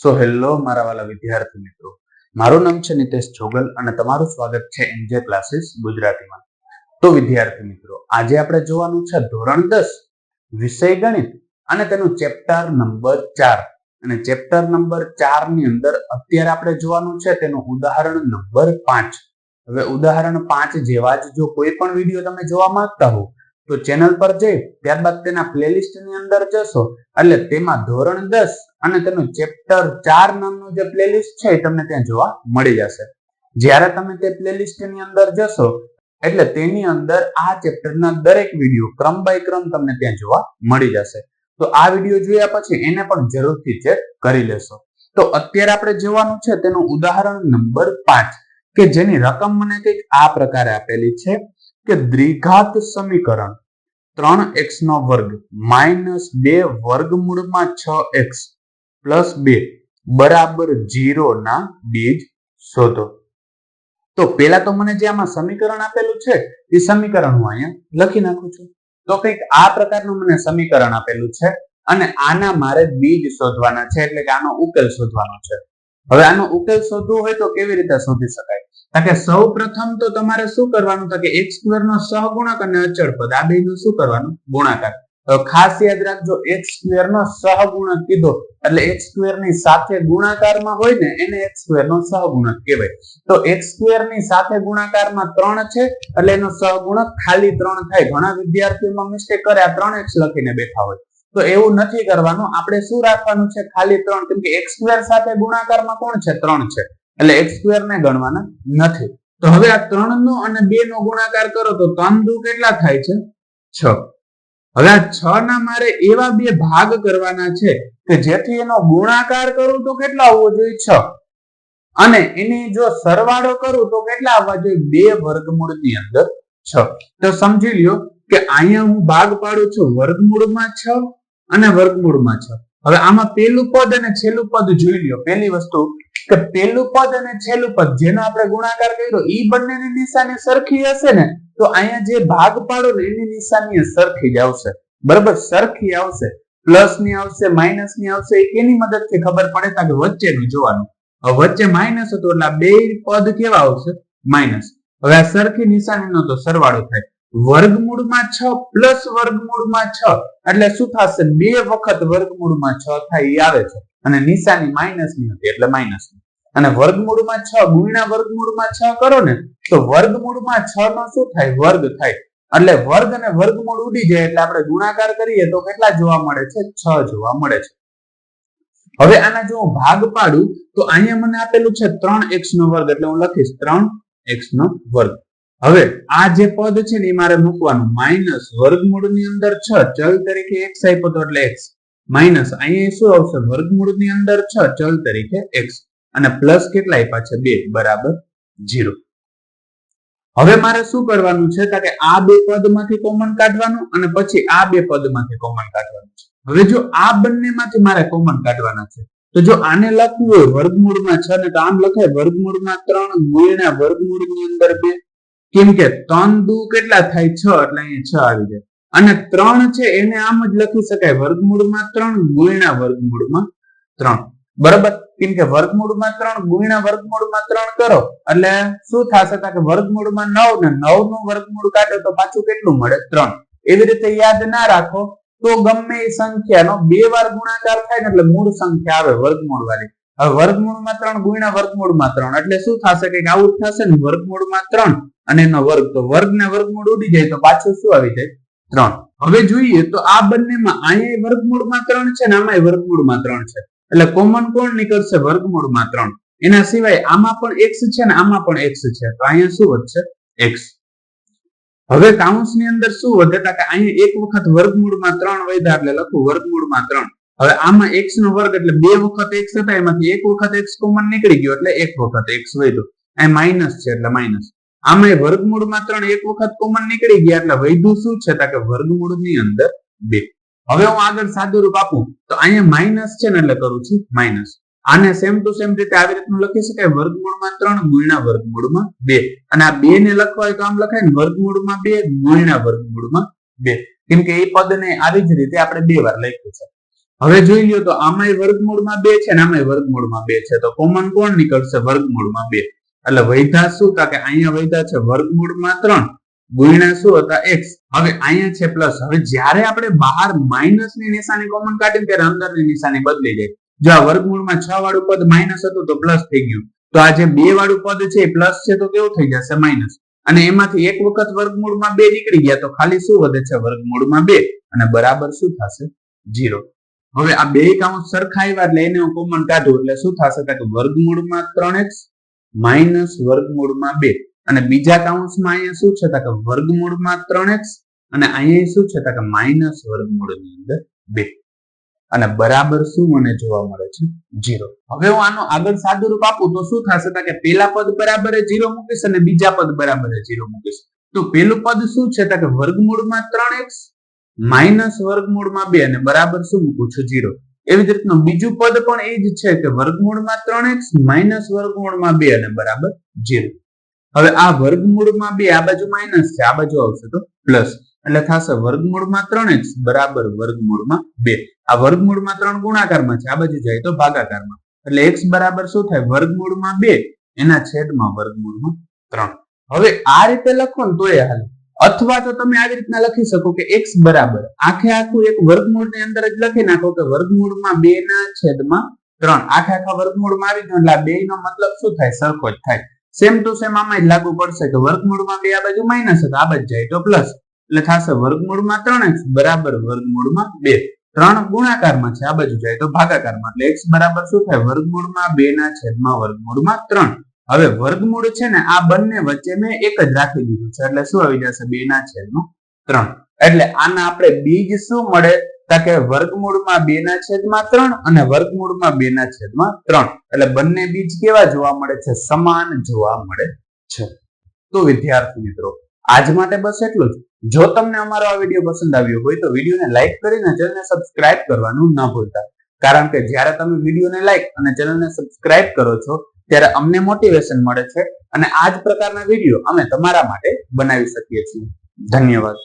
Hello મારા વાલા વિદ્યાર્થી મિત્રો, મારું નામ છે નિતેશ જોગલ અને તમારું સ્વાગત છે એનજે ક્લાસીસ ગુજરાતીમાં. તો વિદ્યાર્થી મિત્રો, આજે આપણે જોવાનું છે ધોરણ 10 વિષય ગણિત અને તેનું ચેપ્ટર નંબર 4. અને ચેપ્ટર નંબર 4 ની અંદર અત્યારે આપણે જોવાનું છે તેનું ઉદાહરણ નંબર 5. હવે ઉદાહરણ 5 જેવા જ જો કોઈ પણ વિડીયો તમે જોવા માંગતા હો તો ચેનલ પર જઈ ત્યારબાદ તેના પ્લેલિસ્ટ ની અંદર જશો એટલે તેમાં ધોરણ 10 અને તેનું ચેપ્ટર 4 નામનું જે પ્લેલિસ્ટ છે એ તમને ત્યાં જોવા મળી જશે. જ્યારે તમે તે પ્લેલિસ્ટ ની અંદર જશો એટલે તેની અંદર આ ચેપ્ટરના દરેક વિડીયો ક્રમ બાય ક્રમ તમને ત્યાં જોવા મળી જશે. તો આ વિડીયો જોયા પછી એને પણ જરૂરથી ચેક કરી લેશો. તો અત્યારે આપણે જોવાનું છે તેનું ઉદાહરણ નંબર 5 કે જેની રકમ મને કંઈક આ પ્રકારે આપેલી છે કે દ્વિઘાત સમીકરણ 3x નો વર્ગ માઇનસ 2 વર્ગમૂળમાં 6x પ્લસ 2 બરાબર 0 ના બીજ શોધો. તો પેલા તો મને જે આમાં સમીકરણ આપેલું છે એ સમીકરણ હું અહીંયા લખી નાખું છું. તો કંઈક આ પ્રકારનું મને સમીકરણ આપેલું છે અને આના મારે બીજ શોધવાના છે, એટલે કે આનો ઉકેલ શોધવાનો છે. હવે આનો ઉકેલ શોધવો હોય તો કેવી રીતે શોધી શકાય? કે સૌ પ્રથમ તો તમારે શું કરવાનું છે કે x² નો સહગુણક અને અચળ પદ આ બેનું શું કરવાનું? ગુણાકાર. ખાસ યાદ રાખજો, x² નો સહગુણક કીધો એટલે x² ની સાથે ગુણાકારમાં હોય ને એને x² નો સહગુણક કહેવાય. તો x² ની સાથે ગુણાકારમાં 3 છે એટલે એનો સહગુણક ખાલી 3 થાય. ઘણા વિદ્યાર્થીઓમાં મિસ્ટેક કરે, આ 3x લખીને બેઠા હોય. તો એવું નથી કરવાનું, આપણે શું રાખવાનું છે? ખાલી 3, કેમ કે x² સાથે ગુણાકારમાં કોણ છે? 3 છે, એટલે x² ને ગણવાના નથી. તો હવે આ 3 નો અને 2 નો ગુણાકાર કરો તો 3 દુ કેટલા થાય છે? 6. હવે આ 6 ના મારે એવા બે ભાગ કરવાના છે કે જેથી એનો ગુણાકાર કરું તો કેટલા આવવો જોઈએ? 6. અને એની જો સરવાળો કરું તો કેટલા આવવા જોઈએ? 2 વર્ગમૂળની અંદર 6. તો સમજી લ્યો કે અહીંયા હું ભાગ પાડું છું વર્ગમૂળમાં 6 અને વર્ગમૂળમાં 6. હવે આમાં પેલું પદ અને છેલ્લું પદ જોઈ લ્યો. પહેલી વસ્તુ કે પેલું પદ અને છેલ્લું પદ જેનો આપણે ગુણાકાર કર્યો ઈ બંનેની નિશાની સરખી હશે ને તો અહીંયા જે ભાગ પાડો ને એની નિશાની સરખી જ આવશે. બરાબર, સરખી આવશે. પ્લસ ની આવશે, માઇનસ ની આવશે. એ કેની મદદથી ખબર પડે? કે વચ્ચેનું જોવાનું. વચ્ચે માઇનસ હતો એટલે બે પદ કેવા આવશે? માઇનસ. હવે આ સરખી નિશાનીનો તો સરવાળો થાય. વર્ગમૂળમાં 6 પ્લસ વર્ગમૂળમાં 6 એટલે શું થશે? 2 વખત વર્ગમૂળમાં 6 થાય એ આવે છે અને નિશાની માઇનસ ની હતી એટલે માઇનસ. અને વર્ગમૂળમાં 6 ગુણ્યા વર્ગમૂળમાં 6 કરો ને તો વર્ગમૂળમાં 6 નો શું થાય? વર્ગ થાય. એટલે વર્ગ અને વર્ગમૂળ ઉડી જાય એટલે આપણે ગુણાકાર કરીએ તો કેટલા જોવા મળે છે? 6 જોવા મળે છે. હવે આના જો હું ભાગ પાડું તો અહીંયા મને આપેલું છે 3x નો વર્ગ એટલે હું લખીશ 3x નો વર્ગ. હવે આ જે પદ છે ને એ મારે મૂકવાનું. માઇનસ વર્ગમૂળની અંદર 6 ચલ તરીકે x આપ્યો તો એટલે x માઇનસ અહીંયા શું આવશે? વર્ગમૂળની અંદર 6 ચલ તરીકે x અને પ્લસ કેટલા આપ્યા છે? 2 બરાબર 0. હવે મારે શું કરવાનું છે કે આ બે પદમાંથી કોમન કાઢવાનું અને પછી આ બે પદમાંથી કોમન કાઢવાનું છે. હવે જો આ બંનેમાંથી મારે કોમન કાઢવાના છે તો જો આને લખવું હોય વર્ગમૂળમાં 6 ને તો આમ લખાય વર્ગમૂળમાં 3 ગુણ્યા વર્ગમૂળની અંદર 2. કેમ કે 3 દુ કેટલા થાય? 6 એટલે અહીંયા 6 આવી જાય. અને 3 છે એને આમ જ લખી શકાય વર્ગમૂળમાં 3 ગુણ્યા વર્ગમૂળમાં 3. બરાબર, કેમ કે વર્ગમૂળમાં 3 ગુણ્યા વર્ગમૂળમાં 3 કરો એટલે શું થશે? કે વર્ગમૂળમાં 9 ને 9 નું વર્ગમૂળ કાઢો તો પાછું કેટલું મળે? 3. એવી રીતે યાદ ના રાખો તો ગમે એ સંખ્યાનો 2 વાર ગુણાકાર થાય ને એટલે મૂળ સંખ્યા આવે વર્ગમૂળ વાળી. હવે વર્ગમૂળમાં 3 ગુણ્યા વર્ગમૂળમાં 3 એટલે શું થશે? કે આવું થશે ને વર્ગમૂળમાં 3 અને એનો વર્ગ, તો વર્ગ ને વર્ગમૂળ ઉડી જાય તો પાછું શું આવી જાય? 3. હવે જોઈએ તો આ બંનેમાં અહીંયા વર્ગમૂળમાં 3 છે ને આમાં વર્ગમૂળમાં 3 છે એટલે કોમન કોણ નીકળશે? વર્ગમૂળમાં 3. એના સિવાય આમાં પણ x છે ને આમાં પણ x છે તો અહીંયા શું વધશે? x. હવે કાઉન્સની અંદર શું વધે? કે અહીંયા એક વખત વર્ગમૂળમાં 3 વધ્યા એટલે લખું વર્ગમૂળમાં 3. હવે આમાં x નો વર્ગ એટલે 2 વખત x હતા એમાંથી એક વખત x કોમન નીકળી ગયો એટલે એક વખત x વધ્યો. અહીં માઇનસ છે એટલે માઇનસ. આમાં વર્ગમૂળમાં 3 એક વખત કોમન નીકળી ગયા એટલે વધ્યું શું છે? કે વર્ગમૂળની અંદર 2. હવે હું આગળ સાદું રૂપ આપું તો અહીંયા માઇનસ છે ને એટલે કરું છું માઇનસ. આને સેમ ટુ સેમ રીતે આવી રીતનું લખી શકાય વર્ગમૂળમાં 3 ગુણ્યા વર્ગમૂળમાં 2. અને આ 2 ને લખવા હોય તો આમ લખાય ને વર્ગમૂળમાં 2 ગુણ્યા વર્ગમૂળમાં 2. કેમ કે એ પદને આવી જ રીતે આપણે 2 વાર લખ્યું છે. હવે જોઈ લ્યો તો આમાંય વર્ગમૂળમાં 2 છે ને આમાંય વર્ગમૂળમાં 2 છે તો કોમન કોણ નીકળશે વર્ગમૂળમાં 2 એટલે વૈધા શું કે અહીંયા વૈધા છે વર્ગમૂળમાં 3 ગુણ્યા શું હતા x હવે અહીંયા છે પ્લસ હવે જ્યારે આપણે બહાર માઇનસ ની નિશાની કોમન કાઢીએ ત્યારે અંદરની નિશાની બદલી જાય જો આ વર્ગમૂળમાં 6 વાળું પદ માઇનસ હતું તો પ્લસ થઈ ગયું તો આ જે 2 વાળું પદ છે એ પ્લસ છે તો કેવું થઈ જશે માઇનસ અને એમાંથી એક વખત વર્ગમૂળમાં 2 નીકળી ગયા તો ખાલી શું વધે છે વર્ગમૂળમાં 2 અને બરાબર શું થશે 0 હવે આ બે કાઉન્સ સરખા આવ્યા એટલે એને હું કોમન કાઢું એટલે શું થશે કે વર્ગમૂળમાં 3x માઇનસ વર્ગમૂળમાં 2 અને બીજા કાઉન્સમાં અહીંયા શું છે કે વર્ગમૂળમાં 3x અને અહીંયા શું છે કે માઇનસ વર્ગમૂળની અંદર 2 અને બરાબર શું મને જોવા મળે છે 0 હવે હું આનો આગળ સાદું રૂપ આપું તો શું થશે કે પહેલા પદ બરાબર 0 મૂકીશ અને બીજા પદ બરાબર 0 મૂકીશ તો પહેલું પદ શું છે કે વર્ગમૂળમાં 3x માઇનસ વર્ગમૂળમાં 2 અને બરાબર શું મૂકું છું 0 એવી જ રીતનું બીજું પદ પણ એ જ છે કે વર્ગમૂળમાં 3x માઇનસ વર્ગમૂળમાં 2 અને બરાબર 0 હવે આ વર્ગમૂળમાં 2 આ બાજુ માઇનસ છે આ બાજુ આવશે તો પ્લસ એટલે થશે વર્ગમૂળમાં 3x બરાબર વર્ગમૂળમાં 2 આ વર્ગમૂળમાં 3 ગુણાકારમાં છે આ બાજુ જાય તો ભાગાકારમાં એટલે x બરાબર શું થાય વર્ગમૂળમાં 2 એના છેદમાં વર્ગમૂળમાં 3 હવે આ રીતે લખો ને તો એ હાલે અથવા તો તમે આવી રીતના લખી શકો કે x બરાબર આખે આખું એક વર્ગમૂળની અંદર જ લખી નાખો કે વર્ગમૂળમાં 2 ના છેદમાં 3 આખે આખા વર્ગમૂળમાં આવી ગયો એટલે આ 2 નો મતલબ શું થાય સરખો જ થાય સેમ ટુ સેમ આમાં જ લાગુ પડશે કે વર્ગમૂળમાં 2 આ બાજુ માઇનસ હતો આ બાજુ જાય તો પ્લસ એટલે થશે વર્ગમૂળમાં 3x બરાબર વર્ગમૂળમાં 2 3 ગુણાકારમાં છે આ બાજુ જાય તો ભાગાકારમાં એટલે x બરાબર શું થાય વર્ગમૂળમાં 2 ના છેદમાં વર્ગમૂળમાં 3 હવે વર્ગમૂળ છે ને આ બંને વચ્ચે મેં એક જ રાખી દીધું છે એટલે શું આવી જશે 2 ના છેદમાં 3 એટલે આના આપણે બીજ શું મળે કે વર્ગમૂળમાં 2 ના છેદમાં 3 અને વર્ગમૂળમાં 2 ના છેદમાં 3 એટલે બંને બીજ કેવા જોવા મળે છે સમાન જોવા મળે છે તો વિદ્યાર્થી મિત્રો આજ માટે બસ એટલું જ જો તમને અમારો આ વિડીયો પસંદ આવ્યો હોય તો વિડીયોને લાઈક કરીને ચેનલને સબસ્ક્રાઇબ કરવાનું ન ભૂલતા કારણ કે જ્યારે તમે વિડીયોને લાઈક અને ચેનલને સબસ્ક્રાઇબ કરો છો ત્યારે અમને મોટિવેશન મળે છે અને આ જ પ્રકારના વિડીયો અમે તમારા માટે બનાવી શકીએ છીએ ધન્યવાદ